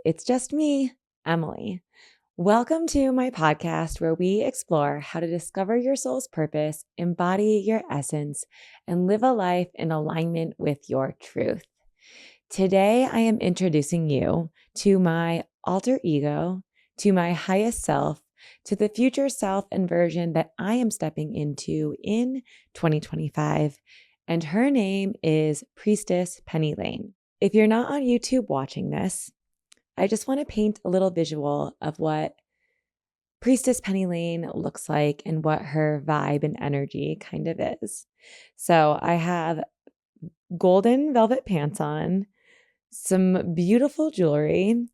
It's just me, Emily. Welcome to my podcast where we explore how to discover your soul's purpose, embody your essence, and live a life in alignment with your truth. Today, I am introducing you to my alter ego, to my highest self, to the future self and version that I am stepping into in 2025. And her name is Priestess Penny Lane. If you're not on YouTube watching this, I just want to paint a little visual of what Priestess Penny Lane looks like and what her vibe and energy kind of is. So I have golden velvet pants on, some beautiful jewelry,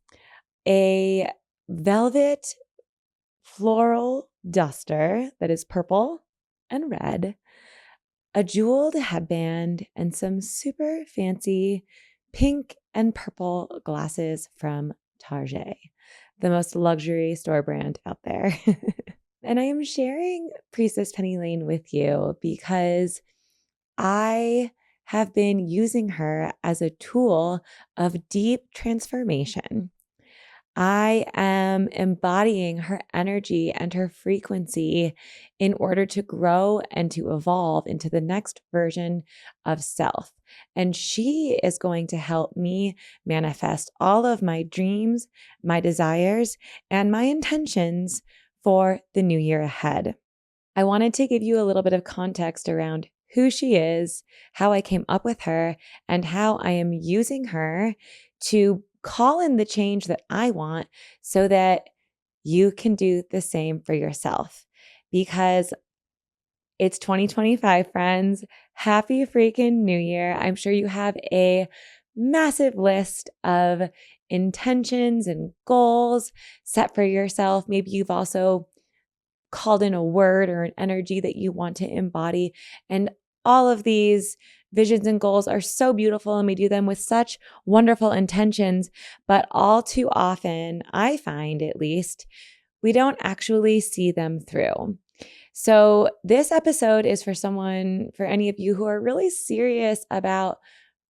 a velvet floral duster that is purple and red, a jeweled headband, and some super fancy pink and purple glasses from Target, the most luxury store brand out there. And I am sharing Priestess Penny Lane with you because I have been using her as a tool of deep transformation. I am embodying her energy and her frequency in order to grow and to evolve into the next version of self. And she is going to help me manifest all of my dreams, my desires, and my intentions for the new year ahead. I wanted to give you a little bit of context around who she is, how I came up with her, and how I am using her to call in the change that I want so that you can do the same for yourself. Because it's 2025, friends. Happy freaking New Year. I'm sure you have a massive list of intentions and goals set for yourself. Maybe you've also called in a word or an energy that you want to embody. And all of these visions and goals are so beautiful, and we do them with such wonderful intentions. But all too often, I find at least, we don't actually see them through. So this episode is for any of you who are really serious about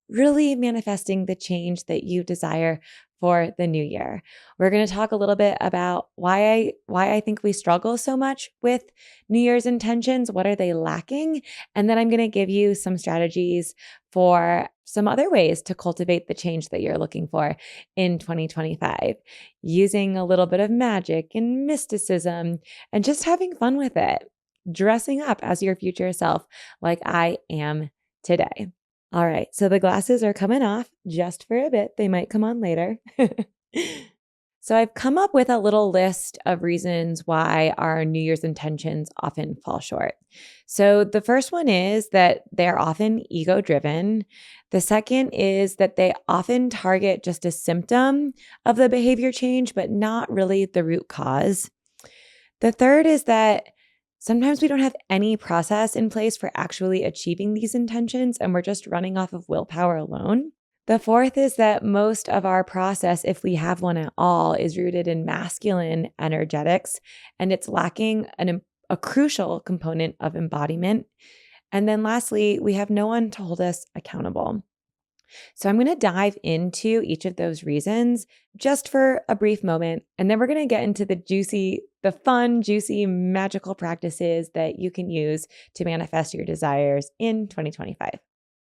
really manifesting the change that you desire for the new year. We're going to talk a little bit about why I think we struggle so much with New Year's intentions. What are they lacking? And then I'm going to give you some strategies for some other ways to cultivate the change that you're looking for in 2025, using a little bit of magic and mysticism and just having fun with it, dressing up as your future self like I am today. All right, so the glasses are coming off just for a bit. They might come on later. So I've come up with a little list of reasons why our New Year's intentions often fall short. So the first one is that they're often ego-driven. The second is that they often target just a symptom of the behavior change, but not really the root cause. The third is that sometimes we don't have any process in place for actually achieving these intentions, and we're just running off of willpower alone. The fourth is that most of our process, if we have one at all, is rooted in masculine energetics, and it's lacking a crucial component of embodiment. And then lastly, we have no one to hold us accountable. So I'm going to dive into each of those reasons just for a brief moment, and then we're going to get into the fun, juicy, magical practices that you can use to manifest your desires in 2025.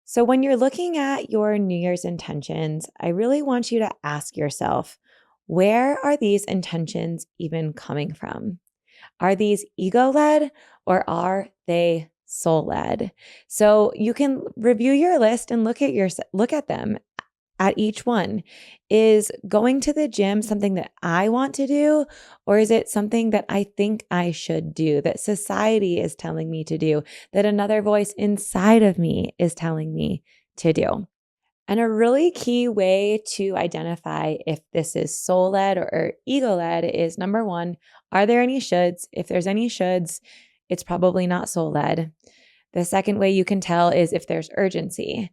So when you're looking at your New Year's intentions, I really want you to ask yourself, where are these intentions even coming from? Are these ego-led or are they soul-led? So you can review your list and look at them at each one. Is going to the gym something that I want to do, or is it something that I think I should do, that society is telling me to do, that another voice inside of me is telling me to do? And a really key way to identify if this is soul-led or ego-led is, number one, are there any shoulds? If there's any shoulds, it's probably not soul-led. The second way you can tell is if there's urgency.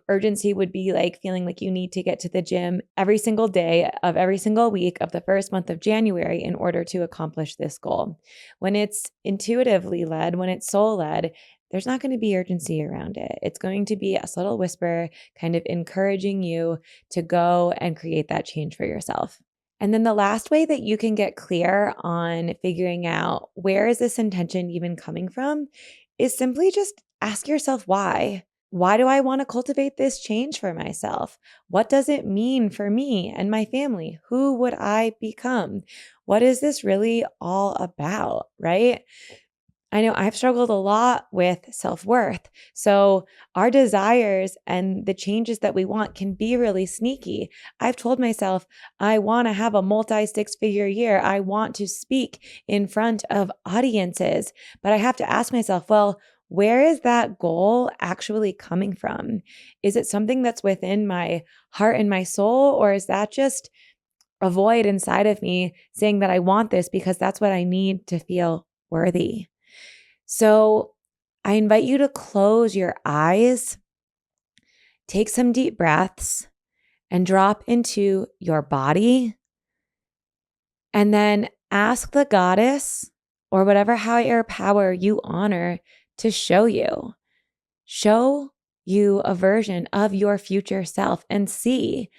Urgency would be like feeling like you need to get to the gym every single day of every single week of the first month of January in order to accomplish this goal. When it's intuitively led, when it's soul-led, there's not going to be urgency around it. It's going to be a subtle whisper kind of encouraging you to go and create that change for yourself. And then the last way that you can get clear on figuring out where is this intention even coming from is simply just ask yourself why. Why do I want to cultivate this change for myself? What does it mean for me and my family? Who would I become? What is this really all about, right? I know I've struggled a lot with self-worth. So our desires and the changes that we want can be really sneaky. I've told myself, I want to have a multi-six-figure year. I want to speak in front of audiences. But I have to ask myself, well, where is that goal actually coming from? Is it something that's within my heart and my soul, or is that just a void inside of me saying that I want this because that's what I need to feel worthy? So I invite you to close your eyes, take some deep breaths, and drop into your body. And then ask the goddess or whatever higher power you honor to show you. Show you a version of your future self and see,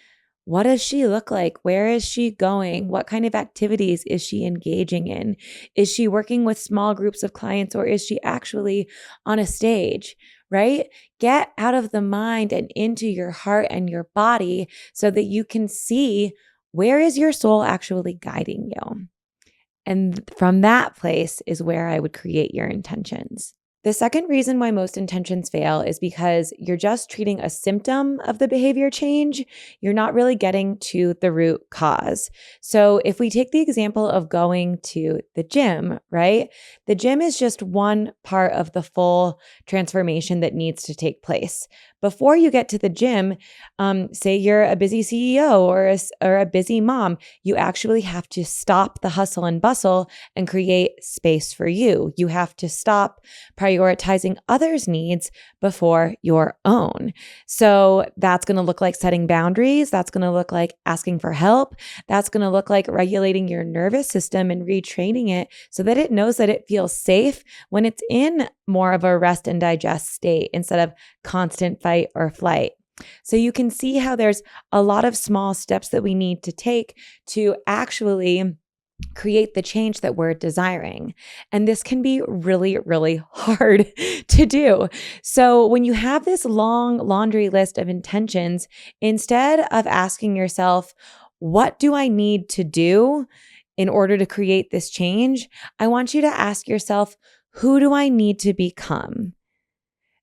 what does she look like? Where is she going? What kind of activities is she engaging in? Is she working with small groups of clients, or is she actually on a stage, right? Get out of the mind and into your heart and your body so that you can see, where is your soul actually guiding you? And from that place is where I would create your intentions. The second reason why most intentions fail is because you're just treating a symptom of the behavior change. You're not really getting to the root cause. So if we take the example of going to the gym, right? The gym is just one part of the full transformation that needs to take place. Before you get to the gym, say you're a busy CEO or a busy mom, you actually have to stop the hustle and bustle and create space for you. You have to stop prioritizing others' needs before your own. So that's going to look like setting boundaries. That's going to look like asking for help. That's going to look like regulating your nervous system and retraining it so that it knows that it feels safe when it's in more of a rest and digest state instead of constant fight or flight. So you can see how there's a lot of small steps that we need to take to actually create the change that we're desiring. And this can be really, really hard to do. So when you have this long laundry list of intentions, instead of asking yourself, what do I need to do in order to create this change? I want you to ask yourself, who do I need to become?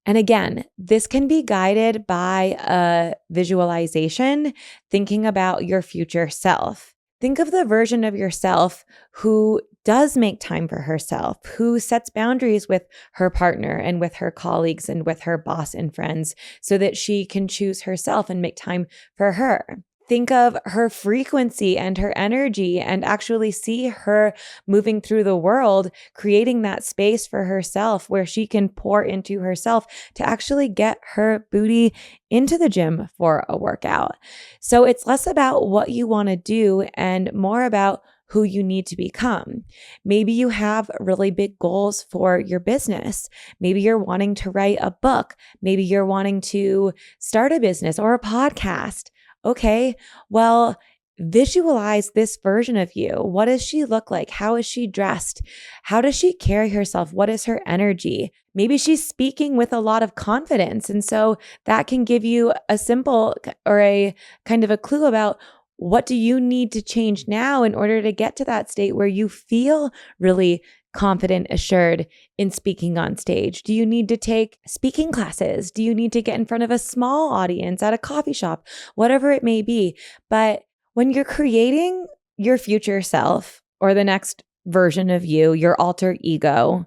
And again, this can be guided by a visualization, thinking about your future self. Think of the version of yourself who does make time for herself, who sets boundaries with her partner and with her colleagues and with her boss and friends so that she can choose herself and make time for her. Think of her frequency and her energy and actually see her moving through the world, creating that space for herself where she can pour into herself to actually get her booty into the gym for a workout. So it's less about what you want to do and more about who you need to become. Maybe you have really big goals for your business. Maybe you're wanting to write a book. Maybe you're wanting to start a business or a podcast. Okay, well, visualize this version of you. What does she look like? How is she dressed? How does she carry herself? What is her energy? Maybe she's speaking with a lot of confidence. And so that can give you a simple or a kind of a clue about what do you need to change now in order to get to that state where you feel really confident, assured in speaking on stage? Do you need to take speaking classes? Do you need to get in front of a small audience at a coffee shop? Whatever it may be. But when you're creating your future self or the next version of you, your alter ego,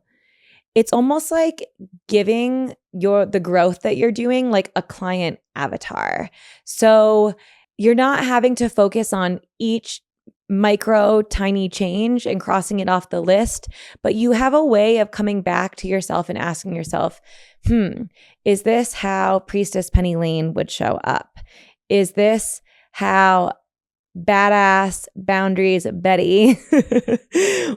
it's almost like giving the growth that you're doing like a client avatar. So you're not having to focus on each micro tiny change and crossing it off the list, but you have a way of coming back to yourself and asking yourself, is this how Priestess Penny Lane would show up? Is this how badass boundaries Betty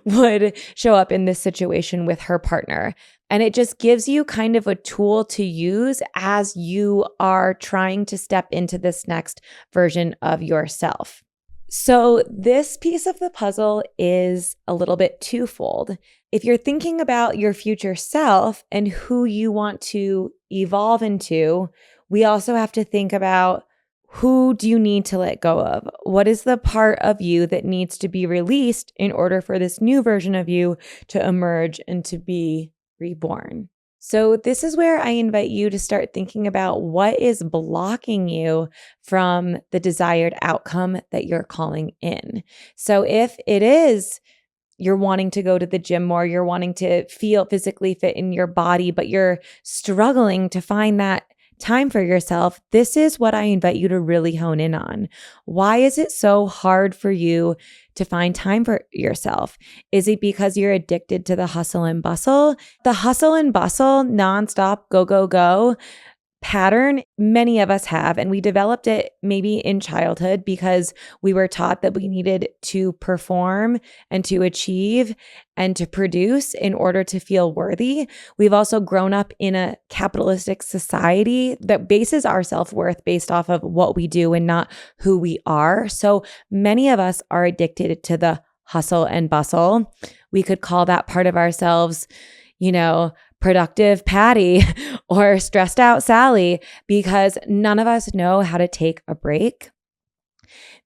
would show up in this situation with her partner. And it just gives you kind of a tool to use as you are trying to step into this next version of yourself. So this piece of the puzzle is a little bit twofold. If you're thinking about your future self and who you want to evolve into, we also have to think about, who do you need to let go of? What is the part of you that needs to be released in order for this new version of you to emerge and to be reborn? So this is where I invite you to start thinking about what is blocking you from the desired outcome that you're calling in. So if it is you're wanting to go to the gym more, you're wanting to feel physically fit in your body, but you're struggling to find that time for yourself, this is what I invite you to really hone in on. Why is it so hard for you to find time for yourself? Is it because you're addicted to the hustle and bustle? The hustle and bustle, nonstop, go, go, go pattern, many of us have, and we developed it maybe in childhood because we were taught that we needed to perform and to achieve and to produce in order to feel worthy. We've also grown up in a capitalistic society that bases our self-worth based off of what we do and not who we are. So many of us are addicted to the hustle and bustle. We could call that part of ourselves, productive Patty or stressed out Sally, because none of us know how to take a break.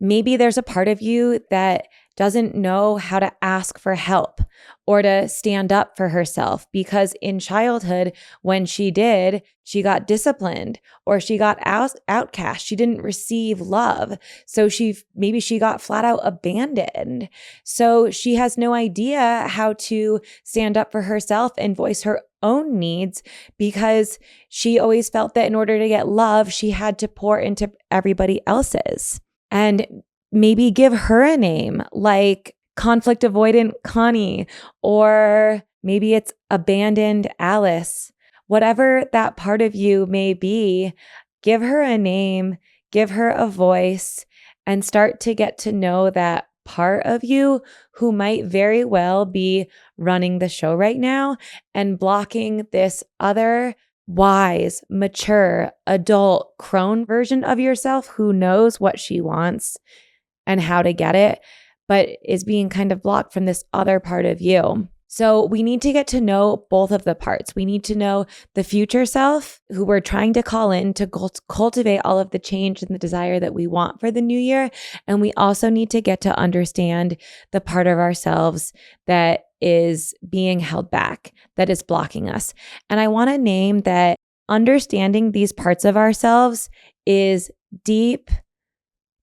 Maybe there's a part of you that doesn't know how to ask for help or to stand up for herself, because in childhood, when she did, she got disciplined or she got outcast. She didn't receive love. So maybe she got flat out abandoned. So she has no idea how to stand up for herself and voice her own needs, because she always felt that in order to get love, she had to pour into everybody else's. And maybe give her a name like conflict avoidant Connie, or maybe it's abandoned Alice. Whatever that part of you may be, give her a name, give her a voice, and start to get to know that part of you who might very well be running the show right now and blocking this other wise, mature, adult, crone version of yourself who knows what she wants and how to get it, but is being kind of blocked from this other part of you. So we need to get to know both of the parts. We need to know the future self who we're trying to call in to cultivate all of the change and the desire that we want for the new year. And we also need to get to understand the part of ourselves that is being held back, that is blocking us. And I want to name that understanding these parts of ourselves is deep,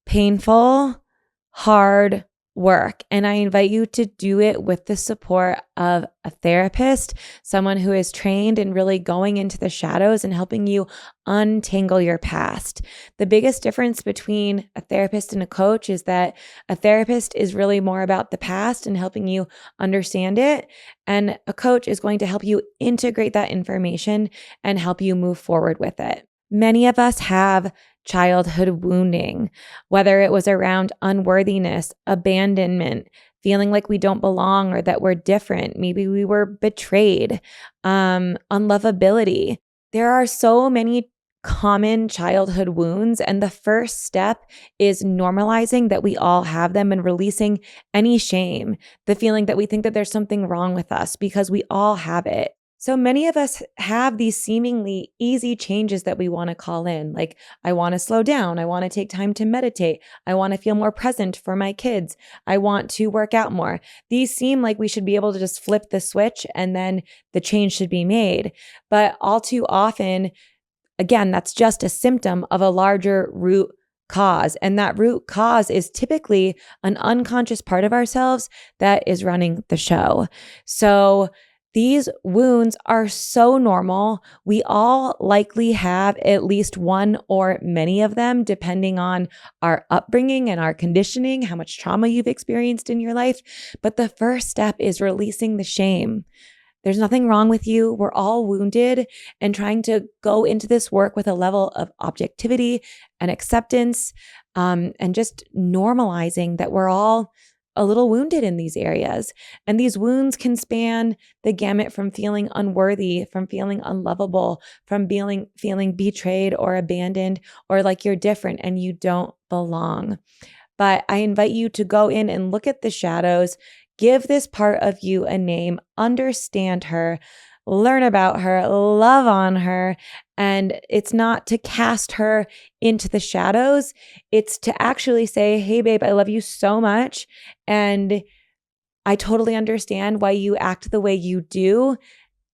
painful, hard work. And I invite you to do it with the support of a therapist, someone who is trained in really going into the shadows and helping you untangle your past. The biggest difference between a therapist and a coach is that a therapist is really more about the past and helping you understand it. And a coach is going to help you integrate that information and help you move forward with it. Many of us have childhood wounding, whether it was around unworthiness, abandonment, feeling like we don't belong or that we're different. Maybe we were betrayed, unlovability. There are so many common childhood wounds, and the first step is normalizing that we all have them and releasing any shame, the feeling that we think that there's something wrong with us, because we all have it. So many of us have these seemingly easy changes that we want to call in. Like, I want to slow down. I want to take time to meditate. I want to feel more present for my kids. I want to work out more. These seem like we should be able to just flip the switch and then the change should be made. But all too often, again, that's just a symptom of a larger root cause. And that root cause is typically an unconscious part of ourselves that is running the show. So these wounds are so normal. We all likely have at least one or many of them, depending on our upbringing and our conditioning, how much trauma you've experienced in your life. But the first step is releasing the shame. There's nothing wrong with you. We're all wounded, and trying to go into this work with a level of objectivity and acceptance, and just normalizing that we're all a little wounded in these areas. And these wounds can span the gamut from feeling unworthy, from feeling unlovable, from feeling betrayed or abandoned, or like you're different and you don't belong. But I invite you to go in and look at the shadows, give this part of you a name, understand her, learn about her, love on her. And it's not to cast her into the shadows. It's to actually say, hey, babe, I love you so much. And I totally understand why you act the way you do.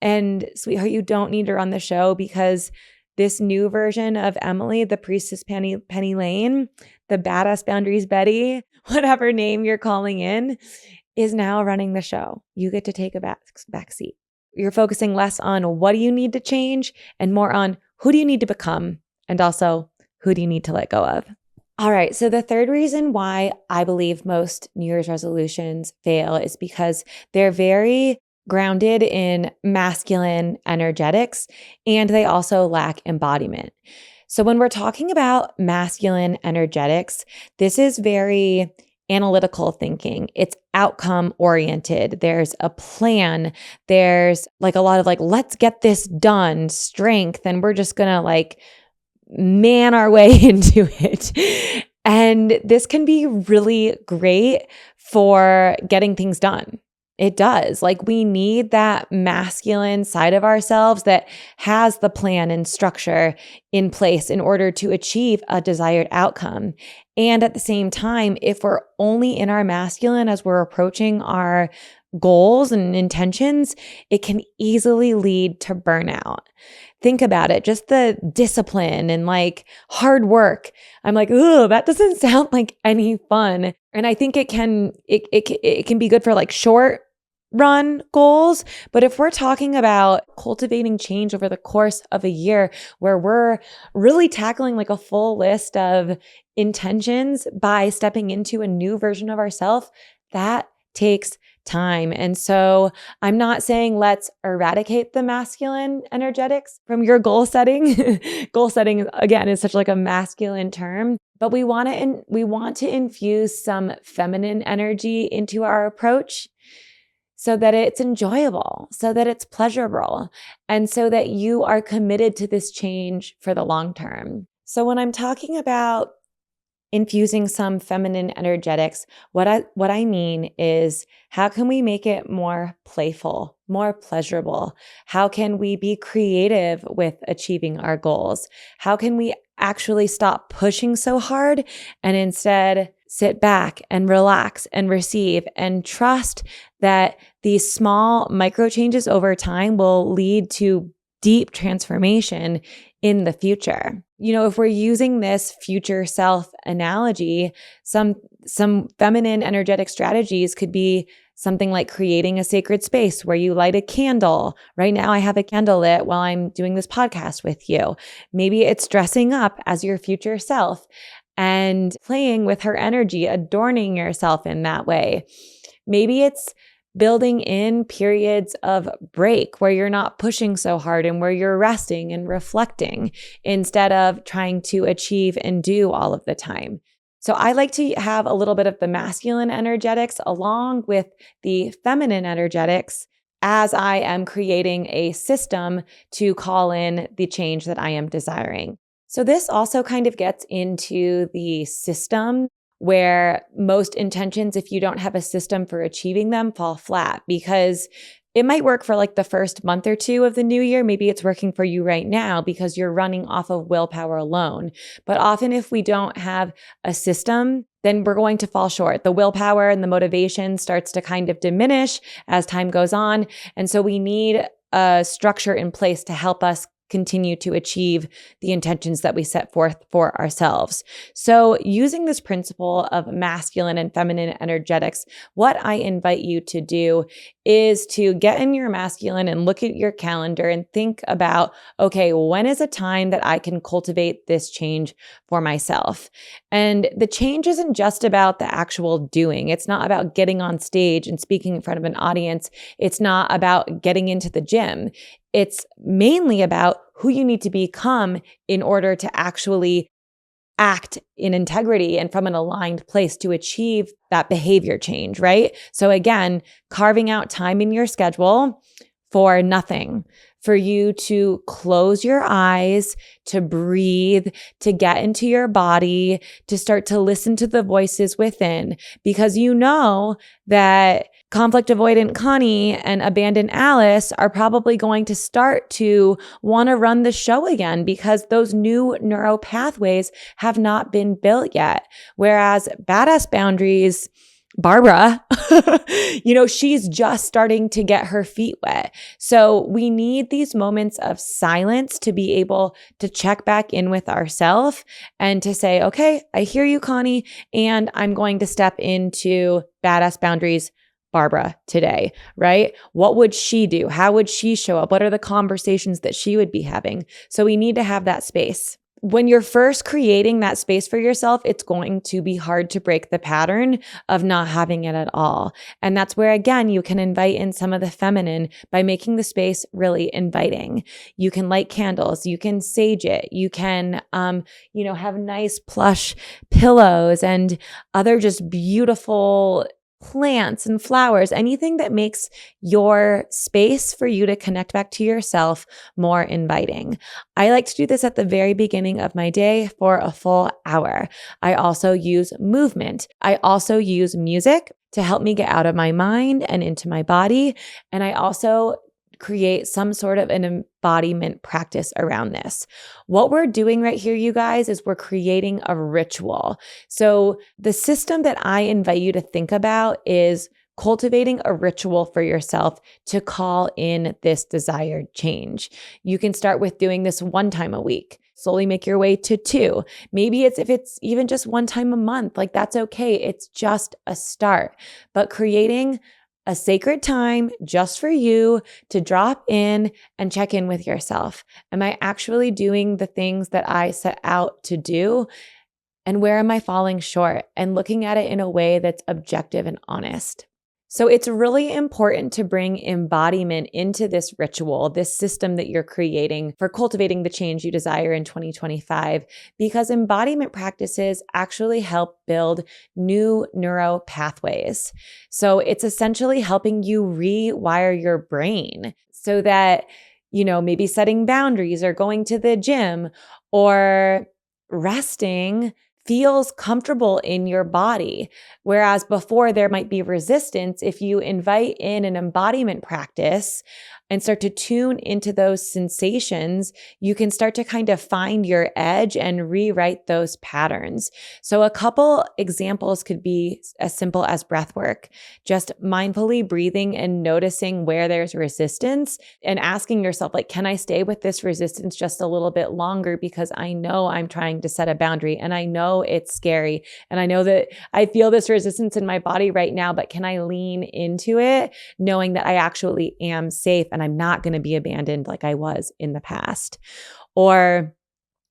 And sweetheart, you don't need to run the show, because this new version of Emily, the Priestess Penny Lane, the badass boundaries Betty, whatever name you're calling in, is now running the show. You get to take a back seat. You're focusing less on what do you need to change and more on who do you need to become, and also who do you need to let go of. All right. So the third reason why I believe most New Year's resolutions fail is because they're very grounded in masculine energetics, and they also lack embodiment. So when we're talking about masculine energetics, this is very analytical thinking. It's outcome oriented. There's a plan. There's like a lot of like, let's get this done strength. And we're just going to like man our way into it. And this can be really great for getting things done. It does. Like, we need that masculine side of ourselves that has the plan and structure in place in order to achieve a desired outcome. And at the same time, if we're only in our masculine as we're approaching our goals and intentions, it can easily lead to burnout. Think about it, just the discipline and like hard work. I'm like, ooh, that doesn't sound like any fun. And I think it can be good for like short run goals. But if we're talking about cultivating change over the course of a year, where we're really tackling like a full list of intentions by stepping into a new version of ourselves, that takes time. And so I'm not saying let's eradicate the masculine energetics from your goal setting. Goal setting, again, is such like a masculine term, but we want to infuse some feminine energy into our approach so that it's enjoyable, so that it's pleasurable, and so that you are committed to this change for the long term. So when I'm talking about infusing some feminine energetics, what I mean is, how can we make it more playful, more pleasurable? How can we be creative with achieving our goals? How can we actually stop pushing so hard and instead sit back and relax and receive and trust that these small micro changes over time will lead to deep transformation in the future? You know, if we're using this future self analogy, some feminine energetic strategies could be something like creating a sacred space where you light a candle. Right now, I have a candle lit while I'm doing this podcast with you. Maybe it's dressing up as your future self and playing with her energy, adorning yourself in that way. Maybe it's building in periods of break where you're not pushing so hard and where you're resting and reflecting instead of trying to achieve and do all of the time. So I like to have a little bit of the masculine energetics along with the feminine energetics as I am creating a system to call in the change that I am desiring. So this also kind of gets into the system where most intentions, if you don't have a system for achieving them, fall flat, because it might work for like the first month or two of the new year. Maybe it's working for you right now because you're running off of willpower alone. But often if we don't have a system, then we're going to fall short. The willpower and the motivation starts to kind of diminish as time goes on. And so we need a structure in place to help us continue to achieve the intentions that we set forth for ourselves. So using this principle of masculine and feminine energetics, what I invite you to do is to get in your masculine and look at your calendar and think about, okay, when is a time that I can cultivate this change for myself? And the change isn't just about the actual doing. It's not about getting on stage and speaking in front of an audience. It's not about getting into the gym. It's mainly about who you need to become in order to actually act in integrity and from an aligned place to achieve that behavior change, right? So again, carving out time in your schedule for nothing, for you to close your eyes, to breathe, to get into your body, to start to listen to the voices within, because you know that conflict avoidant Connie and abandoned Alice are probably going to start to want to run the show again because those new neuro pathways have not been built yet. Whereas badass boundaries, Barbara, she's just starting to get her feet wet. So we need these moments of silence to be able to check back in with ourselves and to say, okay, I hear you, Connie, and I'm going to step into badass boundaries Barbara today, right? What would she do? How would she show up? What are the conversations that she would be having? So we need to have that space. When you're first creating that space for yourself, it's going to be hard to break the pattern of not having it at all. And that's where, again, you can invite in some of the feminine by making the space really inviting. You can light candles, you can sage it, you can, have nice plush pillows and other just beautiful plants and flowers, anything that makes your space for you to connect back to yourself more inviting. I like to do this at the very beginning of my day for a full hour. I also use movement. I also use music to help me get out of my mind and into my body. And I also create some sort of an embodiment practice around this. What we're doing right here, you guys, is we're creating a ritual. So the system that I invite you to think about is cultivating a ritual for yourself to call in this desired change. You can start with doing this one time a week. Slowly make your way to 2. Maybe if it's even just one time a month, like that's okay. It's just a start. But creating a sacred time just for you to drop in and check in with yourself. Am I actually doing the things that I set out to do? And where am I falling short? And looking at it in a way that's objective and honest. So it's really important to bring embodiment into this ritual, this system that you're creating for cultivating the change you desire in 2025, because embodiment practices actually help build new neuro pathways. So it's essentially helping you rewire your brain so that, maybe setting boundaries or going to the gym or resting feels comfortable in your body. Whereas before there might be resistance, if you invite in an embodiment practice and start to tune into those sensations, you can start to kind of find your edge and rewrite those patterns. So a couple examples could be as simple as breath work, just mindfully breathing and noticing where there's resistance and asking yourself, can I stay with this resistance just a little bit longer? Because I know I'm trying to set a boundary and I know it's scary. And I know that I feel this resistance in my body right now, but can I lean into it knowing that I actually am safe and I'm not going to be abandoned like I was in the past? Or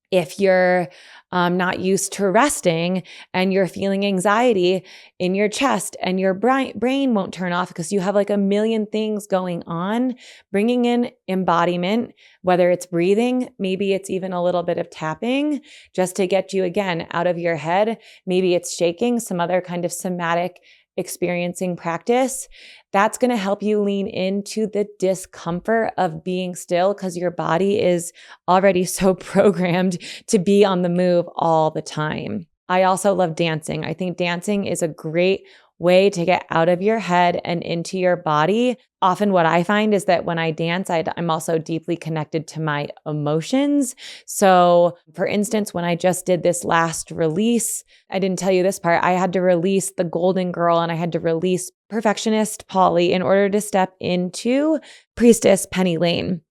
if you're not used to resting and you're feeling anxiety in your chest and your brain won't turn off because you have a million things going on, bringing in embodiment, whether it's breathing, maybe it's even a little bit of tapping just to get you again out of your head. Maybe it's shaking, some other kind of somatic experiencing practice. That's going to help you lean into the discomfort of being still because your body is already so programmed to be on the move all the time. I also love dancing. I think dancing is a great way to get out of your head and into your body. Often what I find is that when I dance, I'm also deeply connected to my emotions. So for instance, when I just did this last release, I didn't tell you this part, I had to release the golden girl and I had to release perfectionist Polly in order to step into Priestess Penny Lane.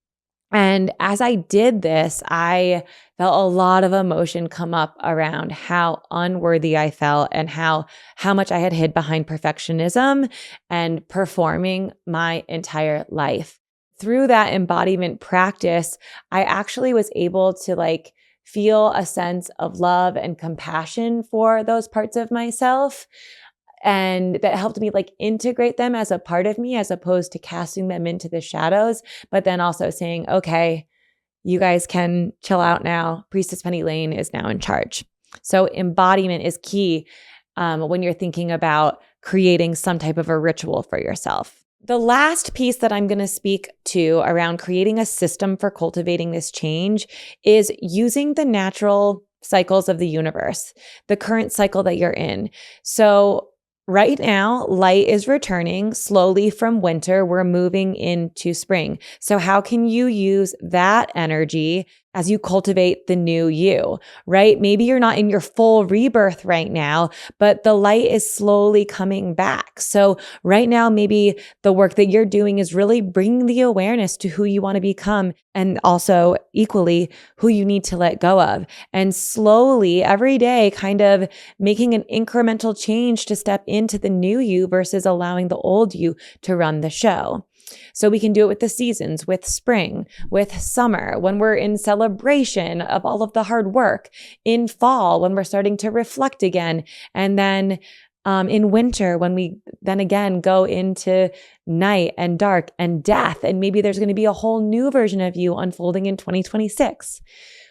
And as I did this, I felt a lot of emotion come up around how unworthy I felt and how much I had hid behind perfectionism and performing my entire life. Through that embodiment practice, I actually was able to like feel a sense of love and compassion for those parts of myself. And that helped me like integrate them as a part of me as opposed to casting them into the shadows, but then also saying, okay, you guys can chill out now. Priestess Penny Lane is now in charge. So embodiment is key when you're thinking about creating some type of a ritual for yourself. The last piece that I'm going to speak to around creating a system for cultivating this change is using the natural cycles of the universe, the current cycle that you're in. So right now, light is returning slowly from winter. We're moving into spring. So how can you use that energy as you cultivate the new you, right? Maybe you're not in your full rebirth right now, but the light is slowly coming back. So right now, maybe the work that you're doing is really bringing the awareness to who you want to become and also equally who you need to let go of. And slowly every day, kind of making an incremental change to step into the new you versus allowing the old you to run the show. So we can do it with the seasons, with spring, with summer, when we're in celebration of all of the hard work, in fall, when we're starting to reflect again, and then in winter, when we then again go into night and dark and death, and maybe there's going to be a whole new version of you unfolding in 2026.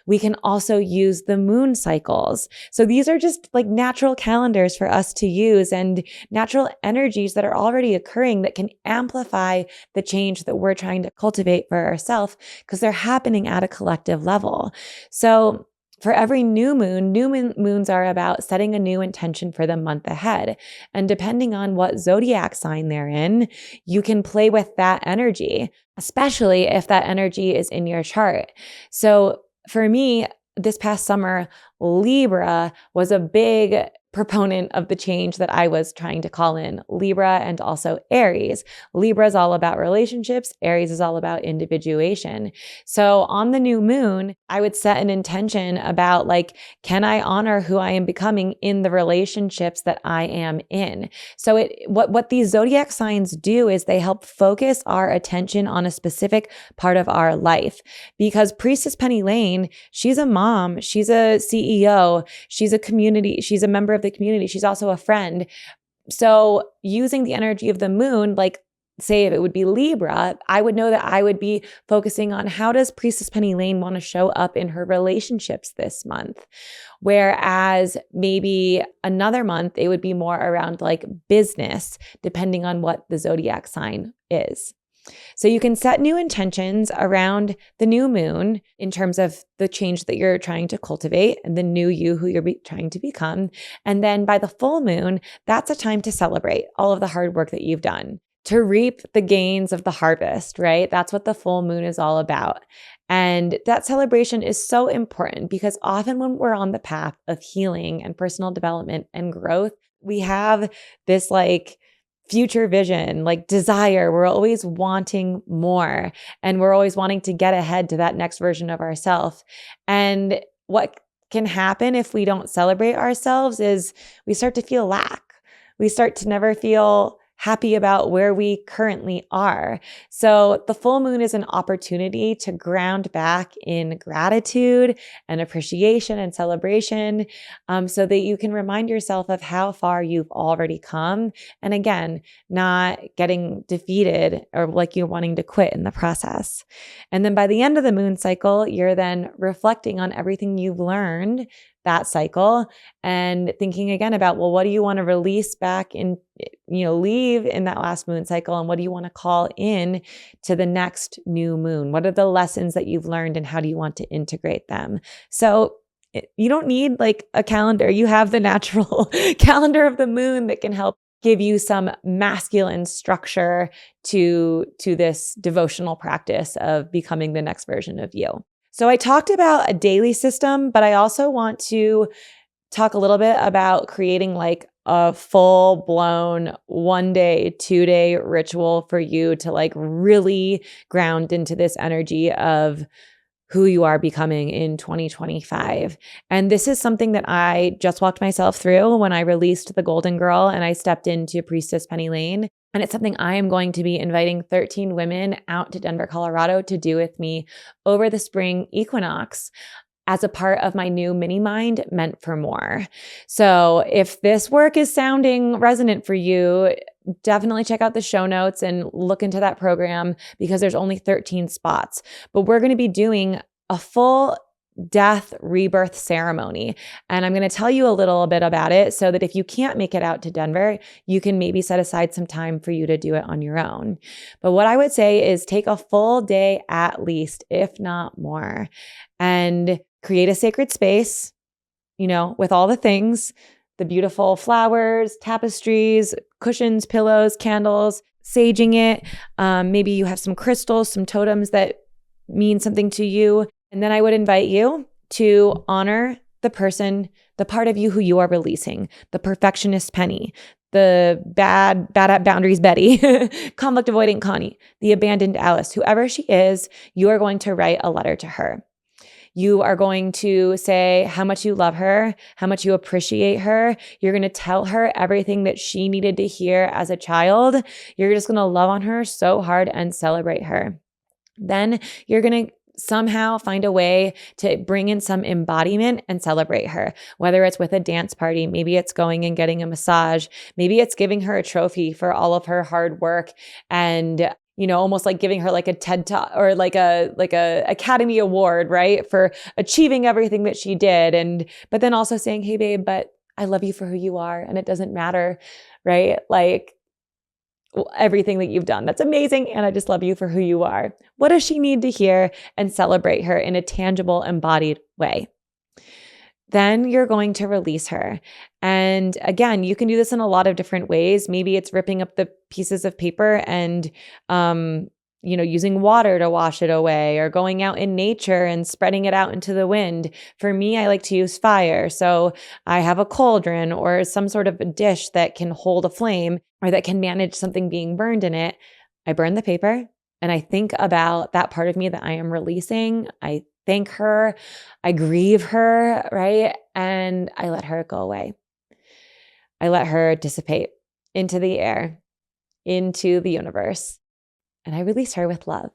We can also use the moon cycles. So these are just like natural calendars for us to use and natural energies that are already occurring that can amplify the change that we're trying to cultivate for ourselves because they're happening at a collective level. So for every new moons are about setting a new intention for the month ahead. And depending on what zodiac sign they're in, you can play with that energy, especially if that energy is in your chart. So for me, this past summer, Libra was a big proponent of the change that I was trying to call in. Libra and also Aries. Libra is all about relationships. Aries is all about individuation. So on the new moon, I would set an intention about like, can I honor who I am becoming in the relationships that I am in? So what these zodiac signs do is they help focus our attention on a specific part of our life. Because Priestess Penny Lane, she's a mom, she's a CEO, she's a member of the community. She's also a friend. So using the energy of the moon, like say if it would be Libra, I would know that I would be focusing on how does Priestess Penny Lane want to show up in her relationships this month? Whereas maybe another month, it would be more around like business, depending on what the zodiac sign is. So you can set new intentions around the new moon in terms of the change that you're trying to cultivate and the new you who you're trying to become. And then by the full moon, that's a time to celebrate all of the hard work that you've done, to reap the gains of the harvest, right? That's what the full moon is all about. And that celebration is so important because often when we're on the path of healing and personal development and growth, we have this like future vision, like desire. We're always wanting more and we're always wanting to get ahead to that next version of ourselves. And what can happen if we don't celebrate ourselves is we start to feel lack. We start to never feel happy about where we currently are. So the full moon is an opportunity to ground back in gratitude and appreciation and celebration, so that you can remind yourself of how far you've already come. And again, not getting defeated or like you're wanting to quit in the process. And then by the end of the moon cycle, you're then reflecting on everything you've learned that cycle and thinking again about, well, what do you want to release back in, leave in that last moon cycle? And what do you want to call in to the next new moon? What are the lessons that you've learned and how do you want to integrate them? So you don't need like a calendar. You have the natural calendar of the moon that can help give you some masculine structure to this devotional practice of becoming the next version of you. So I talked about a daily system, but I also want to talk a little bit about creating like a full blown 1-day, 2-day ritual for you to like really ground into this energy of who you are becoming in 2025. And this is something that I just walked myself through when I released the Golden Girl and I stepped into Priestess Penny Lane. And it's something I am going to be inviting 13 women out to Denver, Colorado to do with me over the spring equinox as a part of my new mini mind meant for more. So if this work is sounding resonant for you, definitely check out the show notes and look into that program because there's only 13 spots. But we're going to be doing a full death rebirth ceremony. And I'm going to tell you a little bit about it so that if you can't make it out to Denver, you can maybe set aside some time for you to do it on your own. But what I would say is take a full day at least, if not more, and create a sacred space, with all the things, the beautiful flowers, tapestries, cushions, pillows, candles, saging it. Maybe you have some crystals, some totems that mean something to you. And then I would invite you to honor the person, the part of you who you are releasing, the perfectionist Penny, the bad at boundaries Betty, conflict avoidant Connie, the abandoned Alice, whoever she is, you are going to write a letter to her. You are going to say how much you love her, how much you appreciate her. You're going to tell her everything that she needed to hear as a child. You're just going to love on her so hard and celebrate her. Then you're going to somehow find a way to bring in some embodiment and celebrate her, whether it's with a dance party, maybe it's going and getting a massage, maybe it's giving her a trophy for all of her hard work and almost like giving her like a TED Talk or like a Academy Award, right? For achieving everything that she did. But then also saying, hey babe, but I love you for who you are and it doesn't matter, right? Like everything that you've done. That's amazing. And I just love you for who you are. What does she need to hear? And celebrate her in a tangible, embodied way. Then you're going to release her. And again, you can do this in a lot of different ways. Maybe it's ripping up the pieces of paper and, using water to wash it away or going out in nature and spreading it out into the wind. For me, I like to use fire. So I have a cauldron or some sort of a dish that can hold a flame or that can manage something being burned in it. I burn the paper and I think about that part of me that I am releasing. I thank her, I grieve her, right? And I let her go away. I let her dissipate into the air, into the universe, and I release her with love.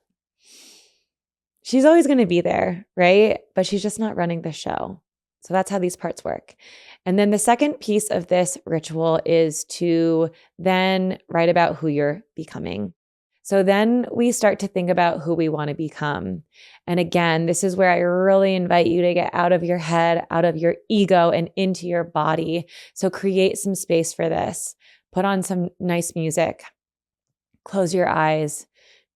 She's always going to be there, right? But she's just not running the show. So that's how these parts work. And then the second piece of this ritual is to then write about who you're becoming. So then we start to think about who we want to become. And again, this is where I really invite you to get out of your head, out of your ego, and into your body. So create some space for this. Put on some nice music. Close your eyes.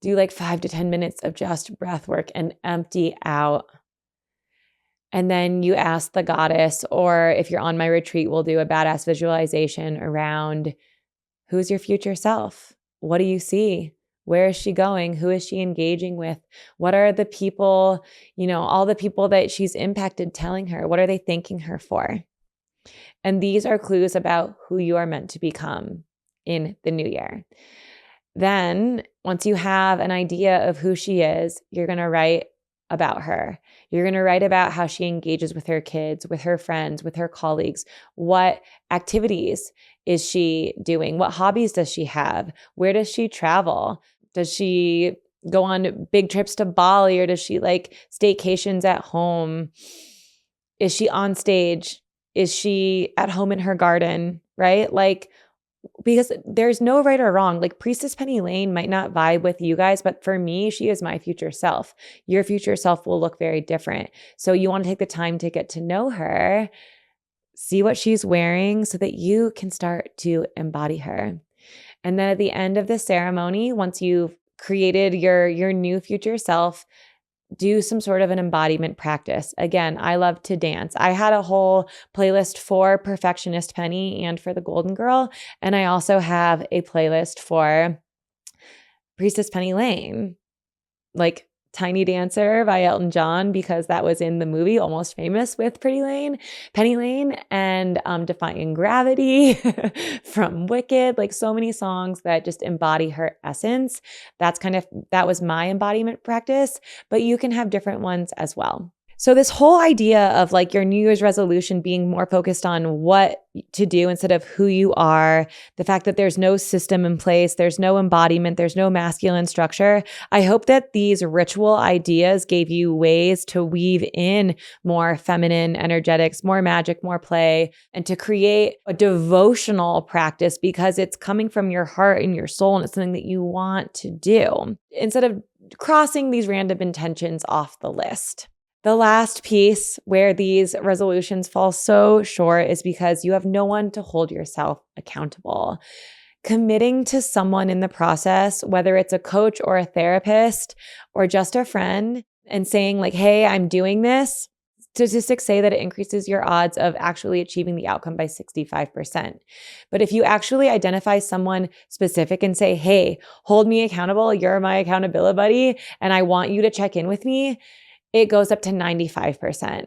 Do like 5 to 10 minutes of just breath work and empty out. And then you ask the goddess, or if you're on my retreat, we'll do a badass visualization around who's your future self? What do you see? Where is she going? Who is she engaging with? What are the people, all the people that she's impacted telling her? What are they thanking her for? And these are clues about who you are meant to become in the new year. Then once you have an idea of who she is, you're going to write about her. You're going to write about how she engages with her kids, with her friends, with her colleagues. What activities is she doing? What hobbies does she have? Where does she travel? Does she go on big trips to Bali or does she like staycations at home? Is she on stage? Is she at home in her garden, right? Like, because there's no right or wrong. Like Priestess Penny Lane might not vibe with you guys, but for me, she is my future self. Your future self will look very different. So you want to take the time to get to know her, see what she's wearing so that you can start to embody her. And then at the end of the ceremony, once you've created your new future self, do some sort of an embodiment practice. Again, I love to dance. I had a whole playlist for Perfectionist Penny and for the Golden Girl. And I also have a playlist for Priestess Penny Lane, like Tiny Dancer by Elton John, because that was in the movie Almost Famous with Penny Lane, and Defying Gravity from Wicked, like so many songs that just embody her essence. That was my embodiment practice, but you can have different ones as well. So this whole idea of like your New Year's resolution being more focused on what to do instead of who you are, the fact that there's no system in place, there's no embodiment, there's no masculine structure. I hope that these ritual ideas gave you ways to weave in more feminine energetics, more magic, more play, and to create a devotional practice because it's coming from your heart and your soul and it's something that you want to do instead of crossing these random intentions off the list. The last piece where these resolutions fall so short is because you have no one to hold yourself accountable. Committing to someone in the process, whether it's a coach or a therapist or just a friend, and saying like, hey, I'm doing this, statistics say that it increases your odds of actually achieving the outcome by 65%. But if you actually identify someone specific and say, hey, hold me accountable, you're my accountability buddy, and I want you to check in with me, it goes up to 95%.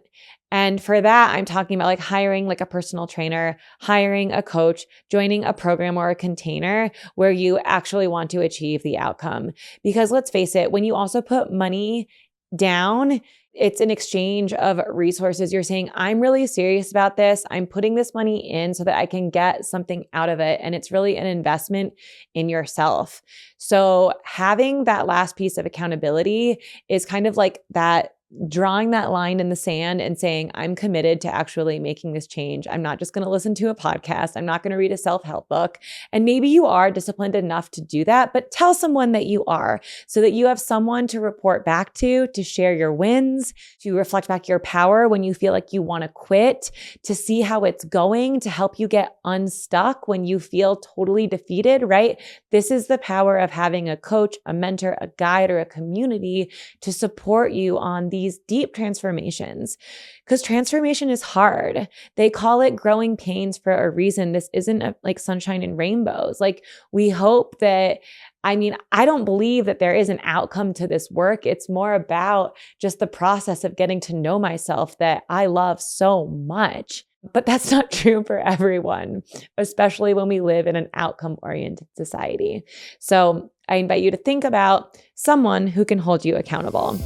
And for that, I'm talking about like hiring like a personal trainer, hiring a coach, joining a program or a container where you actually want to achieve the outcome. Because let's face it, when you also put money down, it's an exchange of resources. You're saying, I'm really serious about this. I'm putting this money in so that I can get something out of it. And it's really an investment in yourself. So having that last piece of accountability is kind of like that, drawing that line in the sand and saying, I'm committed to actually making this change. I'm not just going to listen to a podcast. I'm not going to read a self-help book. And maybe you are disciplined enough to do that, but tell someone that you are so that you have someone to report back to share your wins, to reflect back your power when you feel like you want to quit, to see how it's going, to help you get unstuck when you feel totally defeated, right? This is the power of having a coach, a mentor, a guide, or a community to support you on these deep transformations, because transformation is hard. They call it growing pains for a reason. This isn't like sunshine and rainbows. Like we hope that, I don't believe that there is an outcome to this work. It's more about just the process of getting to know myself that I love so much. But that's not true for everyone, especially when we live in an outcome-oriented society. So I invite you to think about someone who can hold you accountable.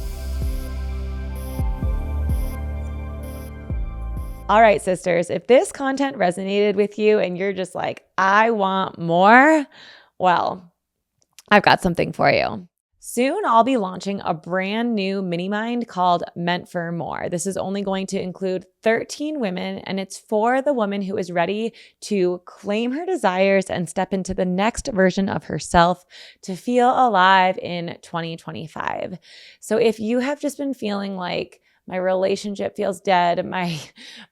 All right, sisters, if this content resonated with you and you're just like, I want more, well, I've got something for you. Soon, I'll be launching a brand new mini mind called Meant for More. This is only going to include 13 women, and it's for the woman who is ready to claim her desires and step into the next version of herself to feel alive in 2025. So if you have just been feeling like, my relationship feels dead, my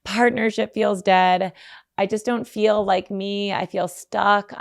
partnership feels dead, I just don't feel like me, I feel stuck,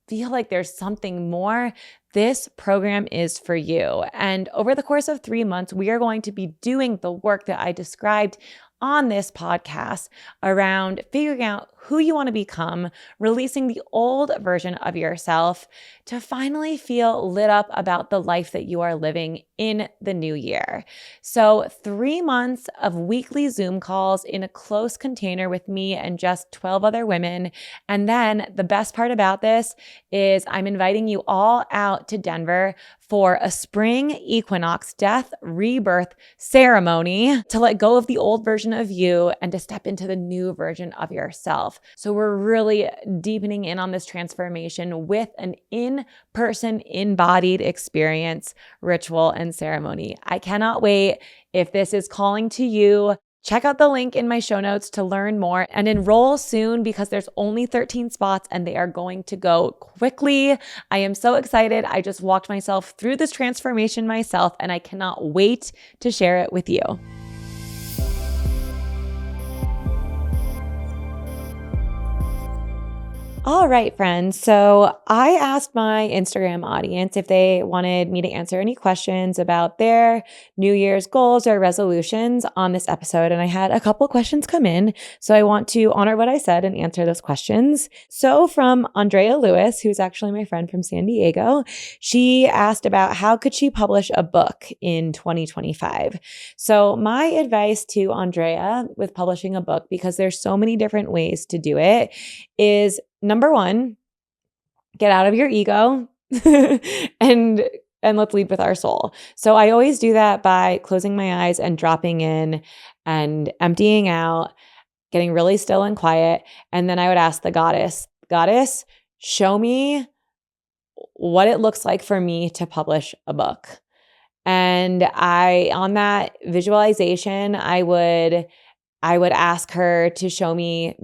feel like there's something more, this program is for you. And over the course of 3 months, we are going to be doing the work that I described on this podcast around figuring out who you want to become, releasing the old version of yourself to finally feel lit up about the life that you are living in the new year. So 3 months of weekly Zoom calls in a close container with me and just 12 other women. And then the best part about this is I'm inviting you all out to Denver for a spring equinox death rebirth ceremony to let go of the old version of you and to step into the new version of yourself. So we're really deepening in on this transformation with an in-person, embodied experience, ritual, and ceremony. I cannot wait. If this is calling to you, check out the link in my show notes to learn more and enroll soon because there's only 13 spots and they are going to go quickly. I am so excited. I just walked myself through this transformation myself and I cannot wait to share it with you. All right, friends. So I asked my Instagram audience if they wanted me to answer any questions about their New Year's goals or resolutions on this episode. And I had a couple questions come in. So I want to honor what I said and answer those questions. So from Andrea Lewis, who's actually my friend from San Diego, she asked about how could she publish a book in 2025. So my advice to Andrea with publishing a book, because there's so many different ways to do it, is number one, get out of your ego and let's lead with our soul. So I always do that by closing my eyes and dropping in and emptying out, getting really still and quiet. And then I would ask the goddess, show me what it looks like for me to publish a book. And on that visualization, I would ask her to show me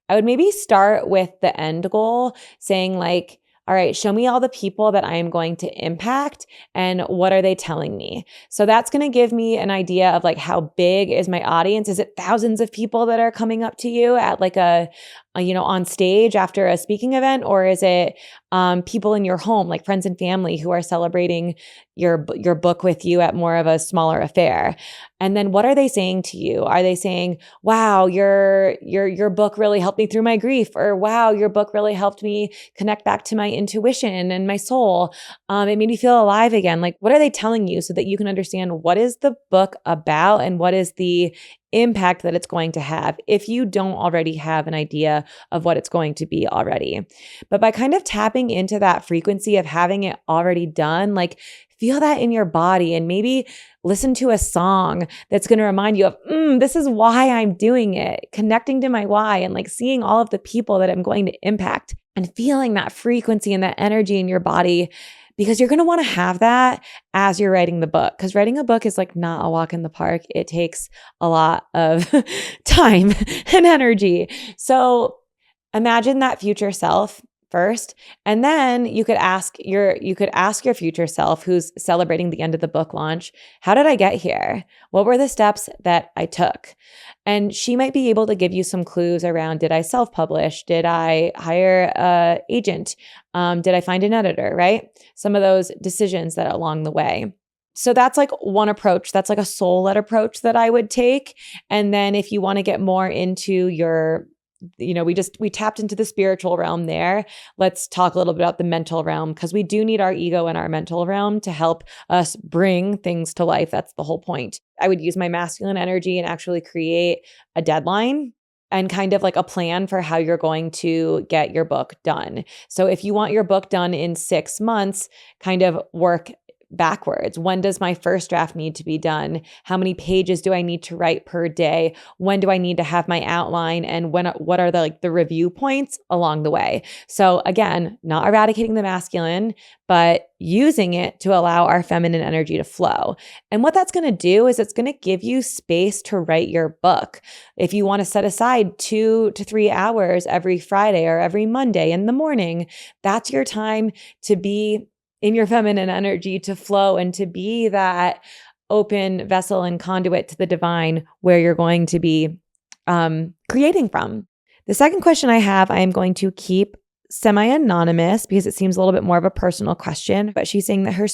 I would maybe start with the end goal, saying like, all right, show me all the people that I am going to impact and what are they telling me? So that's going to give me an idea of like, how big is my audience? Is it thousands of people that are coming up to you at like on stage after a speaking event? Or is it people in your home, like friends and family who are celebrating your book with you at more of a smaller affair? And then what are they saying to you? Are they saying, wow, your book really helped me through my grief? Or wow, your book really helped me connect back to my intuition and my soul. It made me feel alive again. Like, what are they telling you so that you can understand what is the book about and what is the impact that it's going to have if you don't already have an idea of what it's going to be already. But by kind of tapping into that frequency of having it already done, like feel that in your body and maybe listen to a song that's going to remind you of, this is why I'm doing it, connecting to my why and like seeing all of the people that I'm going to impact and feeling that frequency and that energy in your body, because you're going to want to have that as you're writing the book. Because writing a book is like not a walk in the park. It takes a lot of time and energy. So imagine that future self first, and then you could ask your future self who's celebrating the end of the book launch, how did I get here? What were the steps that I took? And she might be able to give you some clues around, did I self-publish? Did I hire an agent? Did I find an editor, right? Some of those decisions that along the way. So that's like one approach. That's like a soul-led approach that I would take. And then if you want to get more into your we tapped into the spiritual realm there. Let's talk a little bit about the mental realm, because we do need our ego and our mental realm to help us bring things to life. That's the whole point. I would use my masculine energy and actually create a deadline and kind of like a plan for how you're going to get your book done. So if you want your book done in 6 months, kind of work backwards. When does my first draft need to be done? How many pages do I need to write per day? When do I need to have my outline? And what are the review points along the way? So again, not eradicating the masculine, but using it to allow our feminine energy to flow. And what that's going to do is it's going to give you space to write your book. If you want to set aside 2 to 3 hours every Friday or every Monday in the morning, that's your time to be in your feminine energy, to flow and to be that open vessel and conduit to the divine where you're going to be creating from. The second question I am going to keep semi-anonymous because it seems a little bit more of a personal question, but she's saying that her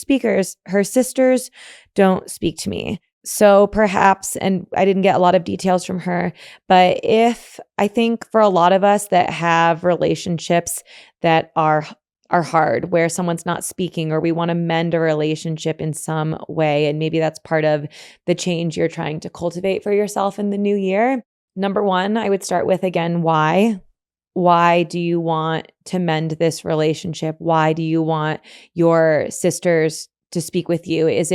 sisters don't speak to me. So perhaps, and I didn't get a lot of details from her, but I think for a lot of us that have relationships that are hard, where someone's not speaking, or we want to mend a relationship in some way. And maybe that's part of the change you're trying to cultivate for yourself in the new year. Number one, I would start with, again, why? Why do you want to mend this relationship? Why do you want your sisters to speak with you? Is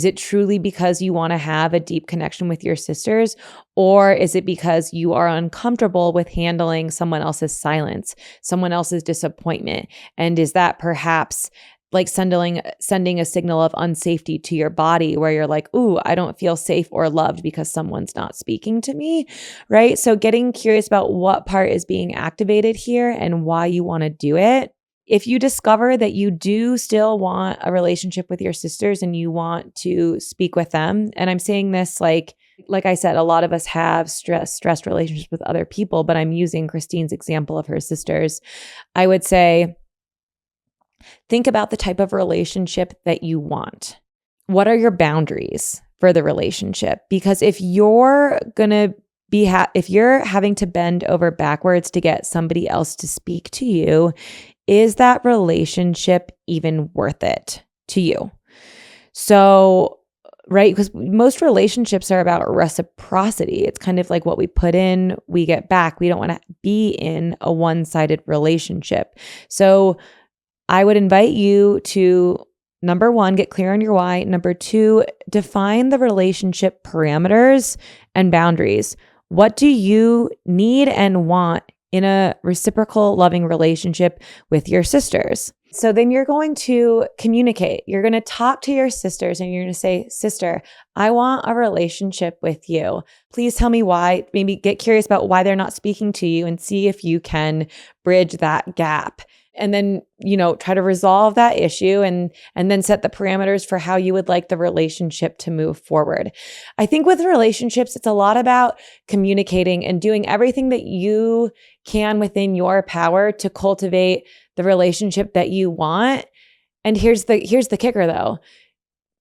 it truly because you want to have a deep connection with your sisters? Or is it because you are uncomfortable with handling someone else's silence, someone else's disappointment? And is that perhaps like sending a signal of unsafety to your body where you're like, ooh, I don't feel safe or loved because someone's not speaking to me, right? So getting curious about what part is being activated here and why you want to do it. If you discover that you do still want a relationship with your sisters and you want to speak with them, and I'm saying this like Like I said, a lot of us have stressed relationships with other people, but I'm using Christine's example of her sisters. I would say, think about the type of relationship that you want. What are your boundaries for the relationship? Because if you're going to if you're having to bend over backwards to get somebody else to speak to you, is that relationship even worth it to you? So, right? Because most relationships are about reciprocity. It's kind of like what we put in, we get back. We don't want to be in a one-sided relationship. So I would invite you to, number one, get clear on your why. Number two, define the relationship parameters and boundaries. What do you need and want in a reciprocal, loving relationship with your sisters? So then you're going to communicate. You're going to talk to your sisters and you're going to say, sister, I want a relationship with you. Please tell me why. Maybe get curious about why they're not speaking to you and see if you can bridge that gap. And then, try to resolve that issue and then set the parameters for how you would like the relationship to move forward. I think with relationships, it's a lot about communicating and doing everything that you can within your power to cultivate the relationship that you want. And here's the kicker though.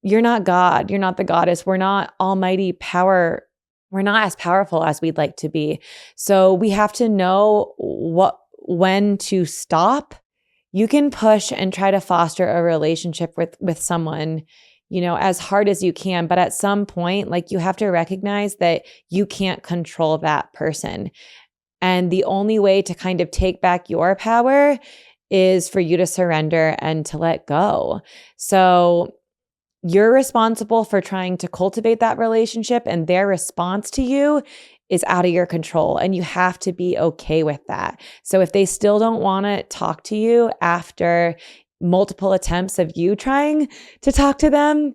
You're not God. You're not the goddess. We're not almighty power. We're not as powerful as we'd like to be. So we have to know when to stop. You can push and try to foster a relationship with someone, as hard as you can. But at some point, you have to recognize that you can't control that person. And the only way to kind of take back your power is for you to surrender and to let go. So you're responsible for trying to cultivate that relationship, and their response to you is out of your control, and you have to be okay with that. So if they still don't want to talk to you after multiple attempts of you trying to talk to them,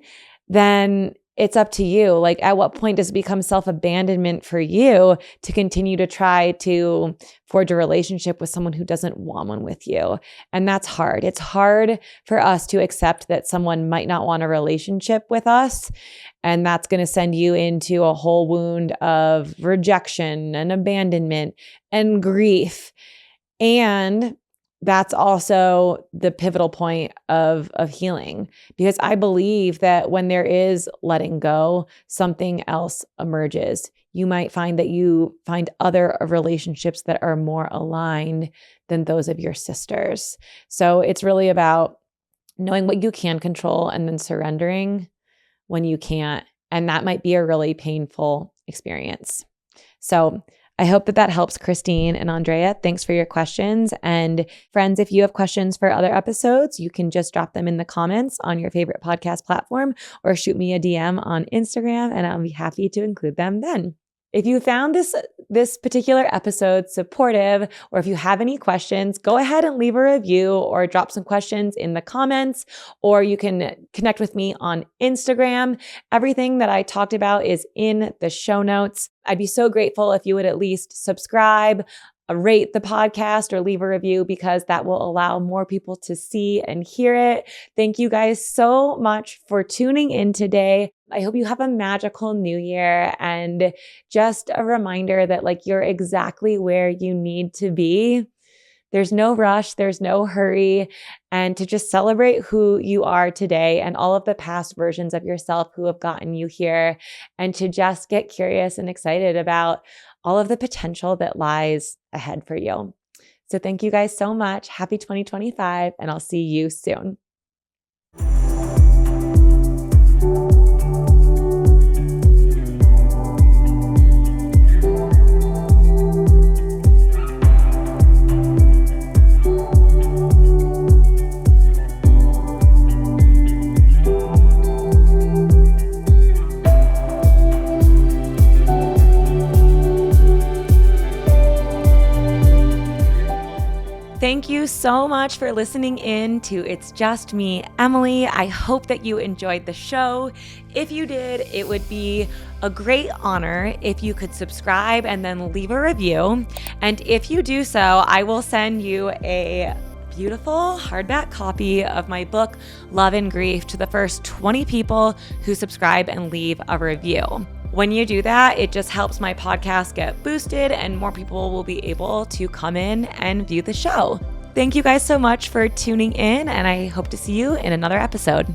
then it's up to you. At what point does it become self-abandonment for you to continue to try to forge a relationship with someone who doesn't want one with you? And that's hard. It's hard for us to accept that someone might not want a relationship with us. And that's going to send you into a whole wound of rejection and abandonment and grief. And that's also the pivotal point of healing, because I believe that when there is letting go, something else emerges. You might find that you find other relationships that are more aligned than those of your sisters. So it's really about knowing what you can control and then surrendering when you can't. And that might be a really painful experience. So I hope that helps, Christine and Andrea. Thanks for your questions. And friends, if you have questions for other episodes, you can just drop them in the comments on your favorite podcast platform or shoot me a DM on Instagram, and I'll be happy to include them then. If you found this particular episode supportive, or if you have any questions, go ahead and leave a review or drop some questions in the comments, or you can connect with me on Instagram. Everything that I talked about is in the show notes. I'd be so grateful if you would at least subscribe, rate the podcast, or leave a review, because that will allow more people to see and hear it. Thank you guys so much for tuning in today. I hope you have a magical new year, and just a reminder that you're exactly where you need to be. There's no rush, there's no hurry, and to just celebrate who you are today and all of the past versions of yourself who have gotten you here, and to just get curious and excited about all of the potential that lies ahead for you. So thank you guys so much. Happy 2025, and I'll see you soon. Thank you so much for listening in to It's Just Me, Emily. I hope that you enjoyed the show. If you did, it would be a great honor if you could subscribe and then leave a review. And if you do so, I will send you a beautiful hardback copy of my book, Love and Grief, to the first 20 people who subscribe and leave a review. When you do that, it just helps my podcast get boosted and more people will be able to come in and view the show. Thank you guys so much for tuning in, and I hope to see you in another episode.